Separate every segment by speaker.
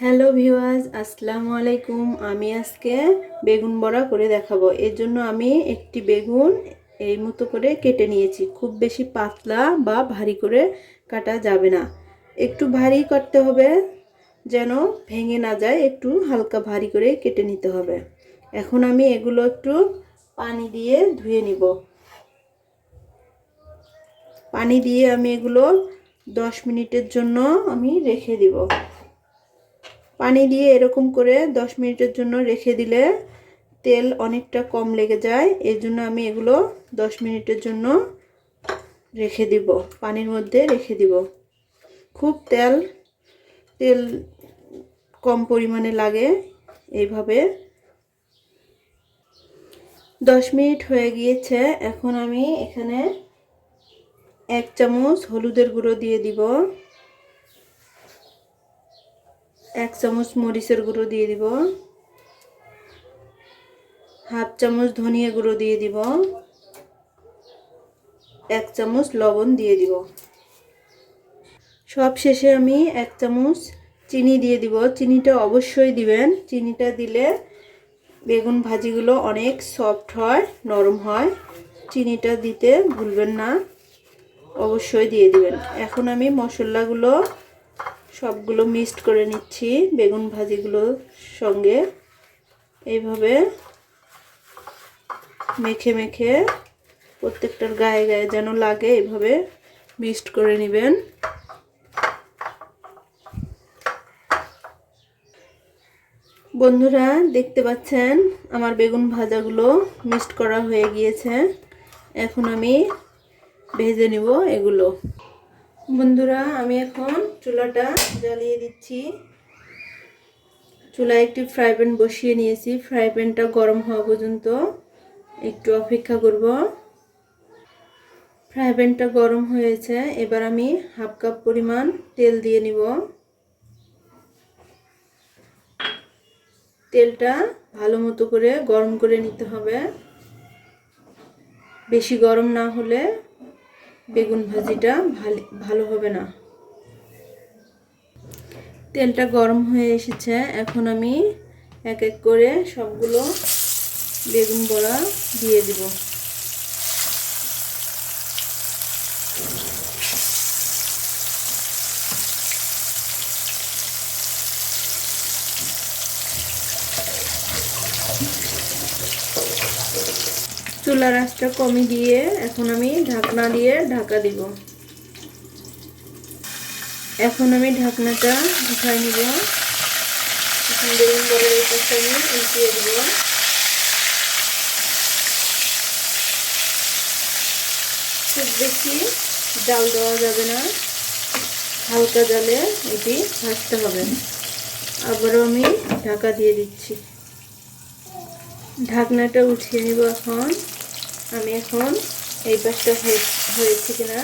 Speaker 1: Hello viewers, আসসালামু আলাইকুম। আমি আজকে বেগুন বড়া করে দেখাবো। এর জন্য আমি একটি বেগুন এই মতো করে কেটে নিয়েছি। খুব বেশি পাতলা বা ভারী করে কাটা যাবে না, একটু ভারী করতে হবে যেন ভেঙে না যায়। একটু হালকা ভারী করে কেটে নিতে হবে। এখন আমি এগুলো একটু পানি দিয়ে ধুয়ে নিব। পানি দিয়ে আমি এগুলো 10 মিনিটের জন্য আমি রেখে দিব। পানি দিয়ে এরকম করে 10 মিনিটের জন্য রেখে দিলে তেল অনেকটা কম লেগে যায়। এর জন্য আমি এগুলো 10 মিনিটের জন্য রেখে দিব, পানির মধ্যে রেখে দিব। খুব তেল কম পরিমাণে লাগে এইভাবে। 10 মিনিট হয়ে গিয়েছে। এখন আমি এখানে 1 চামচ হলুদের গুঁড়ো দিয়ে দিব, 1 চামচ মরিচের গুঁড়ো দিয়ে দিব, হাফ চামচ ধনিয়া গুঁড়ো দিয়ে দিব, 1 চামচ লবণ দিয়ে দিব। সব শেষে আমি 1 চামচ চিনি দিয়ে দিব। চিনিটা অবশ্যই দিবেন। চিনিটা দিলে বেগুন ভাজিগুলো অনেক সফট হয়, নরম হয়। চিনিটা দিতে ভুলবেন না, অবশ্যই দিয়ে দিবেন। এখন আমি মশলাগুলো সবগুলো মিক্সড করে নিচ্ছি বেগুন ভাজিগুলোর সঙ্গে। এইভাবে মেখে মেখে প্রত্যেকটার গায়ে গায়ে যেন লাগে, এইভাবে মিক্সড করে নেবেন। বন্ধুরা, দেখতে পাচ্ছেন আমার বেগুন ভাজাগুলো মিক্সড করা হয়ে গিয়েছে। এখন আমি ভেজে নেব এগুলো। বন্ধুরা, আমি এখন চুলাটা জ্বালিয়ে দিচ্ছি। চুলায় একটি ফ্রাই প্যান বসিয়ে নিয়েছি। ফ্রাই প্যানটা গরম হওয়া পর্যন্ত একটু অপেক্ষা করব। ফ্রাই প্যানটা গরম হয়েছে। এবার আমি হাফ কাপ পরিমাণ তেল দিয়ে নিব। তেলটা ভালো মতো করে গরম করে নিতে হবে। বেশি গরম না হলে বেগুন ভাজিটা ভালো হবে না। তেলটা গরম হয়ে এসেছে। এখন আমি এক এক করে সবগুলো বেগুন বড়া দিয়ে দিব। চুলার আঁচটা কমিয়ে দিয়ে এখন আমি ঢাকনা দিয়ে ঢাকা দিব। এখন আমি ঢাকনাটা উঠাই নিব। এখন বেগুন বড়ার এই পাশে আমি উল্টিয়ে দিব। খুব বেশি জাল দেওয়া যাবে না, হালকা জালে এটি ভাজতে হবে। আবারও আমি ঢাকা দিয়ে দিচ্ছি। ঢাকনাটা উঠিয়ে নিব। আমি এখন এই পাশটা হয়েছে কিনা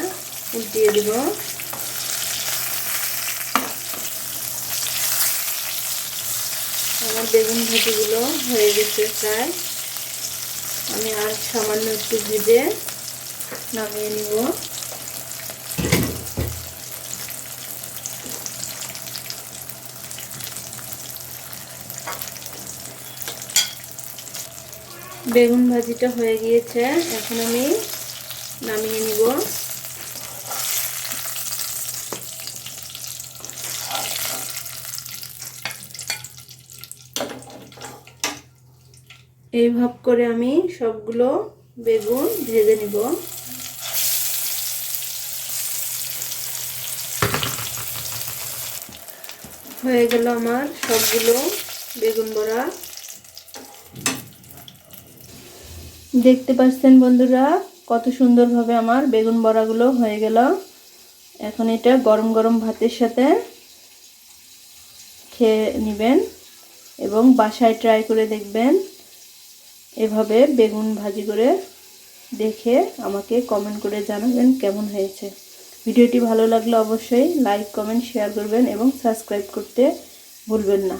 Speaker 1: উল্টিয়ে দিব। আমার বেগুন ভাজিগুলো হয়ে গেছে প্রায়। আমি আর সামান্য একটু ভেজে নামিয়ে নিব। বেগুন ভাজিটা হয়ে গিয়েছে। এখন আমি নামিয়ে নিব। এইভাবে করে আমি সবগুলো বেগুন ভেজে নিব। হয়ে গেল আমার সবগুলো বেগুন বড়া। দেখতে পাচ্ছেন বন্ধুরা, কত সুন্দরভাবে আমার বেগুন বড়াগুলো হয়ে গেল। এখন এটা গরম গরম ভাতের সাথে খেয়ে নেবেন এবং বাসায় ট্রাই করে দেখবেন। এভাবে বেগুন ভাজি করে দেখে আমাকে কমেন্ট করে জানাবেন কেমন হয়েছে। ভিডিওটি ভালো লাগলে অবশ্যই লাইক, কমেন্ট, শেয়ার করবেন এবং সাবস্ক্রাইব করতে ভুলবেন না।